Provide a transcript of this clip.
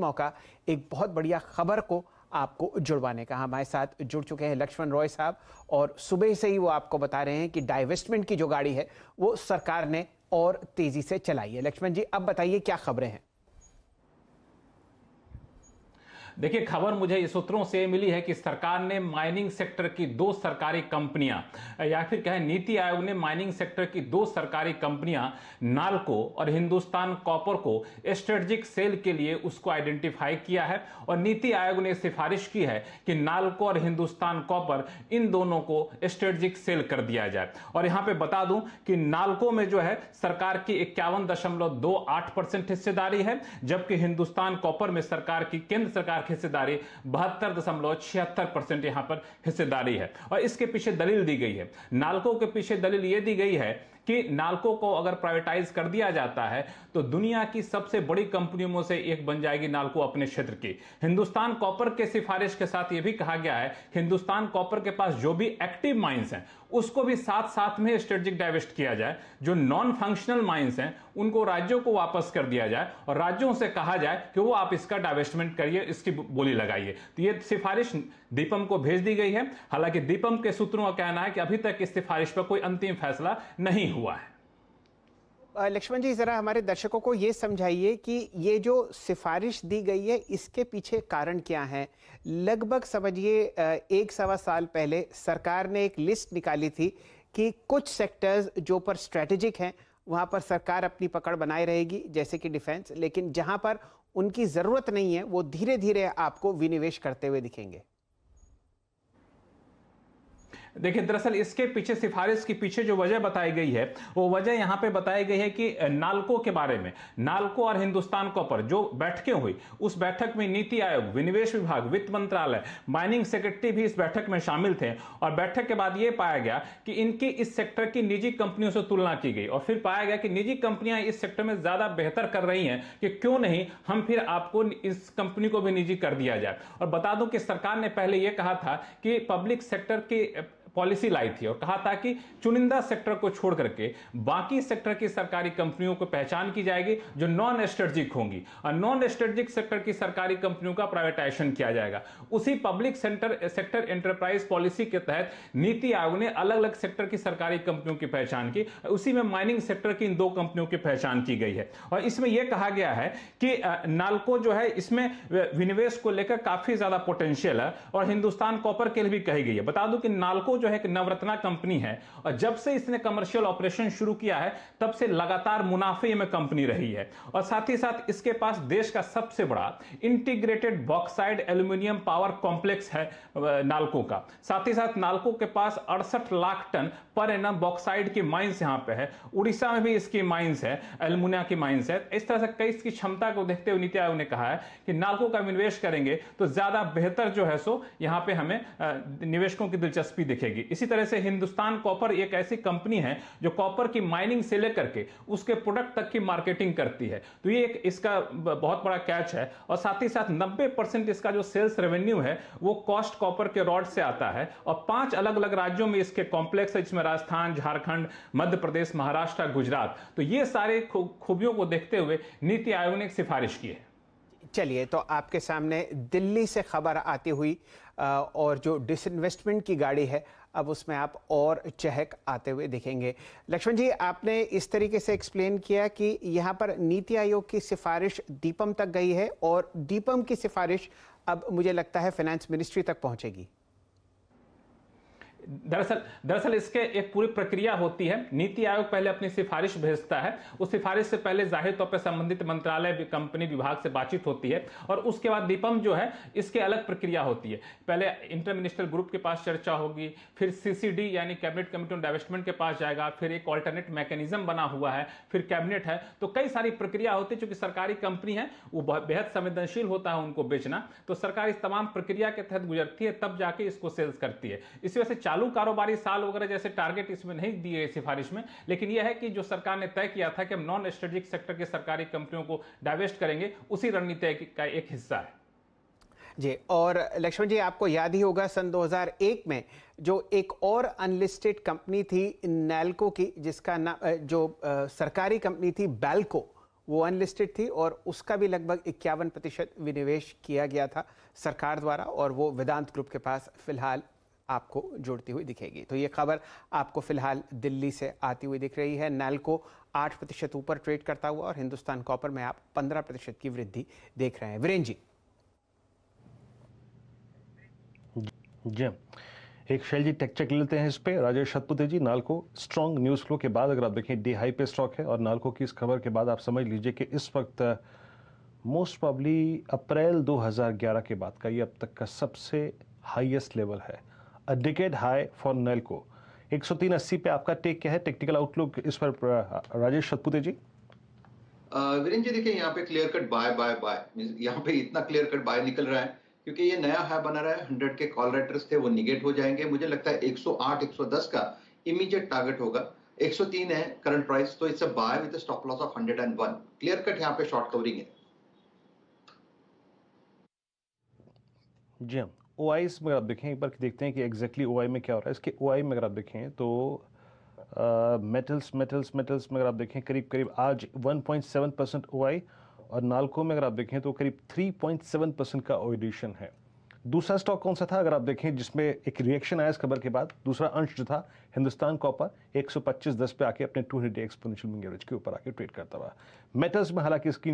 मौका एक बहुत बढ़िया खबर को आपको जुड़वाने का। हमारे साथ जुड़ चुके हैं लक्ष्मण रॉय साहब, और सुबह से ही वो आपको बता रहे हैं कि डाइवेस्टमेंट की जो गाड़ी है वो सरकार ने और तेजी से चलाई है। लक्ष्मण जी, अब बताइए क्या खबरें हैं। देखिए, खबर मुझे इस सूत्रों से मिली है कि सरकार ने माइनिंग सेक्टर की 2 सरकारी कंपनियां, या फिर कहें नीति आयोग ने माइनिंग सेक्टर की 2 सरकारी कंपनियां नाल्को और हिंदुस्तान कॉपर को स्ट्रेटेजिक सेल के लिए उसको आइडेंटिफाई किया है। और नीति आयोग ने सिफारिश की है कि नाल्को और हिंदुस्तान कॉपर, इन दोनों को स्ट्रेटेजिक सेल कर दिया जाए। और यहां पर बता दूं कि नाल्को में जो है सरकार की 51.28% हिस्सेदारी है, जबकि हिंदुस्तान कॉपर में सरकार की, केंद्र सरकार हिस्सेदारी 72.76% यहां पर हिस्सेदारी है। और इसके पीछे दलील दी गई है, नाल्को के पीछे दलील यह दी गई है कि नाल्को को अगर प्राइवेटाइज कर दिया जाता है तो दुनिया की सबसे बड़ी कंपनियों में से एक बन जाएगी नाल्को अपने क्षेत्र की। हिंदुस्तान कॉपर के सिफारिश के साथ यह भी कहा गया है हिंदुस्तान कॉपर के पास जो भी एक्टिव माइंस हैं उसको भी साथ साथ में स्ट्रेटेजिक डाइवेस्ट किया जाए। जो नॉन फंक्शनल माइंस हैं उनको राज्यों को वापस कर दिया जाए और राज्यों से कहा जाए कि वो आप इसका डाइवेस्टमेंट करिए, इसकी बोली लगाइए। तो ये सिफारिश दीपम को भेज दी गई है। हालांकि दीपम के सूत्रों का कहना है कि अभी तक इस सिफारिश पर कोई अंतिम फैसला नहीं हुआ है। लक्ष्मण जी, जरा हमारे दर्शकों को ये समझाइए कि ये जो सिफारिश दी गई है इसके पीछे कारण क्या है। लगभग समझिए 1-1.25 साल पहले सरकार ने एक लिस्ट निकाली थी कि कुछ सेक्टर्स जो पर स्ट्रेटेजिक हैं वहां पर सरकार अपनी पकड़ बनाए रहेगी, जैसे कि डिफेंस, लेकिन जहां पर उनकी जरूरत नहीं है वो धीरे धीरे आपको विनिवेश करते हुए दिखेंगे। देखिए, दरअसल इसके पीछे, सिफारिश के पीछे जो वजह बताई गई है वो वजह यहां पे बताई गई है कि नाल्को के बारे में, नाल्को और हिंदुस्तान कॉपर जो बैठकें हुई उस बैठक में नीति आयोग, विनिवेश विभाग, वित्त मंत्रालय, माइनिंग सेक्रेटरी भी इस बैठक में शामिल थे। और बैठक के बाद यह पाया गया कि इनकी इस सेक्टर की निजी कंपनियों से तुलना की गई और फिर पाया गया कि निजी कंपनियां इस सेक्टर में ज्यादा बेहतर कर रही हैं, कि क्यों नहीं हम फिर आपको इस कंपनी को भी निजी कर दिया जाए। और बता दूं कि सरकार ने पहले यह कहा था कि पब्लिक सेक्टर की पॉलिसी लाई थी और कहा था कि चुनिंदा सेक्टर को छोड़ करके बाकी सेक्टर की सरकारी कंपनियों को पहचान की जाएगी जो नॉन स्ट्रेटेजिक होंगी, और नॉन स्ट्रेटेजिक सेक्टर की सरकारी कंपनियों का प्राइवेटाइजेशन किया जाएगा। उसी पब्लिक सेक्टर एंटरप्राइज पॉलिसी के तहत नीति आयोग ने अलग अलग सेक्टर की सरकारी कंपनियों की पहचान की। उसी में माइनिंग सेक्टर की इन 2 कंपनियों की पहचान की गई है। और इसमें यह कहा गया है कि नाल्को जो है इसमें विनिवेश को लेकर काफी ज्यादा पोटेंशियल है, और हिंदुस्तान कॉपर के लिए भी कही गई है। बता दूं कि नाल्को जो है एक नवरत्ना कंपनी है और जब से इसने कमर्शियल ऑपरेशन शुरू किया है तब से लगातार मुनाफे में कंपनी रही है। और साथ ही साथ इसके पास देश का सबसे बड़ा integrated bauxite aluminium power complex है नाल्को का। साथ ही साथ नाल्को के पास 68 lakh tonne per annum bauxite की माइंस यहां पे है। उड़ीसा में भी इसकी माइंस है, एल्युमिनिया की माइंस है। इस तरह से कई इसकी क्षमता को देखते हुए नीति आयोग ने कहा है कि नाल्को का निवेश करेंगे तो ज्यादा बेहतर जो है सो यहां पे हमें निवेशकों की दिलचस्पी दिखेगी। इसी तरह से हिंदुस्तान कॉपर एक ऐसी कंपनी है जो कॉपर की माइनिंग से लेकर के उसके प्रोडक्ट तक की मार्केटिंग करती है। तो ये एक इसका बहुत बड़ा कैच है। और साथ ही साथ 90% इसका जो सेल्स रेवेन्यू है वो कॉस्ट कॉपर के रॉड से आता है। और 5 अलग अलग राज्यों में इसके कॉम्प्लेक्स है, जिसमें राजस्थान, झारखंड, मध्य प्रदेश, महाराष्ट्र, गुजरात। तो ये सारे खूबियों को देखते हुए नीति आयोग ने एक सिफारिश की है। चलिए, तो आपके सामने दिल्ली से खबर आती हुई और जो डिसइन्वेस्टमेंट की गाड़ी है अब उसमें आप और चहक आते हुए दिखेंगे। लक्ष्मण जी, आपने इस तरीके से एक्सप्लेन किया कि यहाँ पर नीति आयोग की सिफारिश दीपम तक गई है और दीपम की सिफारिश अब मुझे लगता है फाइनेंस मिनिस्ट्री तक पहुंचेगी। दरअसल इसके एक पूरी प्रक्रिया होती है। नीति आयोग पहले अपनी सिफारिश भेजता है, उस सिफारिश से पहले जाहिर तौर पर संबंधित मंत्रालय, कंपनी, विभाग से बातचीत होती है और उसके बाद दीपम जो है इसके अलग प्रक्रिया होती है। पहले इंटर मिनिस्टर ग्रुप के पास चर्चा होगी, फिर सीसीडी यानी कैबिनेट कमेटी ऑन डाइवेस्टमेंट के पास जाएगा, फिर एक ऑल्टरनेट मैकेनिज्म बना हुआ है, फिर कैबिनेट है। तो कई सारी प्रक्रिया होती है। चूंकि सरकारी कंपनी है वो बेहद संवेदनशील होता है उनको बेचना, तो सरकार इस तमाम प्रक्रिया के तहत गुजरती है, तब जाके इसको सेल्स करती है। इसी वजह से चालू कारोबारी साल वगैरह जैसे टारगेट इसमें नहीं दिए गए सिफारिश में, लेकिन यह है कि जो सरकार ने तय किया था कि हम नॉन स्ट्रेटेजिक सेक्टर के सरकारी कंपनियों को डाइवेस्ट करेंगे, उसी रणनीति का एक हिस्सा है जी। और लक्ष्मण जी, आपको याद ही होगा सन 2001 में जो एक और अनलिस्टेड कंपनी थी नाल्को की, जिसका नाम जो सरकारी कंपनी थी बैल्को, वो अनलिस्टेड थी और उसका भी लगभग 51% विनिवेश किया गया था सरकार द्वारा, और वो वेदांत ग्रुप के पास फिलहाल आपको जुड़ती हुई दिखेगी। तो ये खबर आपको फिलहाल दिल्ली से आती हुई दिख रही है। नैल्को 8% ऊपर ट्रेड करता हुआ और हिंदुस्तान कॉपर में आप 15% की वृद्धि देख रहे हैं। वीरेन जी। जी, एक शैल जी टेक चेक लेते हैं इस पे। राजेश सतपुते जी, नाल्को स्ट्रॉन्ग न्यूज़ फ्लो के बाद अगर आप देखें डे हाई पे स्टॉक है, और नाल्को की इस खबर के बाद आप समझ लीजिए कि इस वक्त मोस्ट प्रॉब्ली अप्रैल 2011 के बाद का ये अब तक का सबसे हाईएस्ट लेवल है, अ डिकेड हाई फॉर नाल्को। 103.80 पे आपका टेक क्या है, टेक्निकल आउटलुक इस पर राजेश सतपुते जी? वीरेंद्र जी देखिए, यहाँ पे clear cut buy buy buy, यहाँ पे इतना क्लियर कट बाय निकल रहा है क्योंकि ये नया हाई बना रहा है। 100 के कॉल राइटर्स थे वो निगेट हो जाएंगे। मुझे लगता है 108 110 का इमीडिएट टारगेट होगा। 103 है करंट प्राइस, तो it's a buy with stop loss of 101। Clear cut यहाँ पे शॉर्ट कवरिंग है। जी हाँ, ओआईस में अगर आप देखें एक बार देखते हैं कि एग्जैक्टली ओआई में क्या हो रहा है। इसके ओआई में अगर आप देखें तो मेटल्स में अगर आप देखें करीब करीब आज 1.7% ओआई, और नाल्को में अगर आप देखें तो करीब 3.7% का एडिशन है। दूसरा स्टॉक कौन सा था अगर आप देखें जिसमें एक रिएक्शन आया इस खबर के बाद? दूसरा अंश जो था हिंदुस्तान कॉपर 125.10 पे आके अपने 200 डे एक्सपोनेंशियल मूविंग एवरेज के ऊपर आके ट्रेड करता हुआ। मेटल्स में हालांकि स्क्रीन